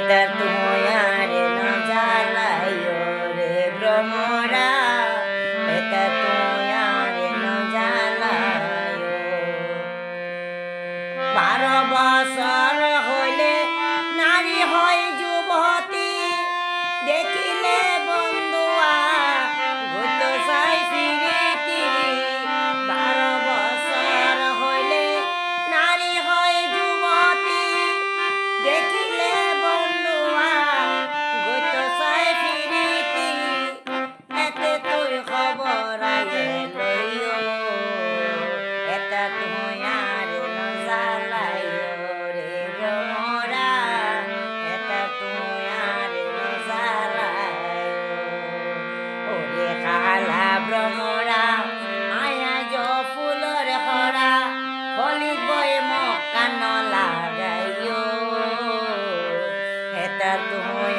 এটা তোমার ন জ্বালাইও রে ভ্রমরা, এটা তোমার ন জ্বালাইও। 12 বছর হইলে নারী হয় যুবতী, দেখিলে বন্ধুয়া ঘুরত চাই ফিরিতি। 12 বছর হইলে নারী হয় যুবতী, দেখিলে বন্ধুয়া ঘুরত চাই ফিরিতি। এতে তুই খবর আয়ে লইও, এটা তোমার ন জ্বালাইও রে ভ্রমরা, এটা তোমার ন জ্বালাইও। ওরে কালা ভ্রমরা আয়া জ ফুলর হরা, হলিত বয়ে মক্কা ন লাগাইও, এটা তোমার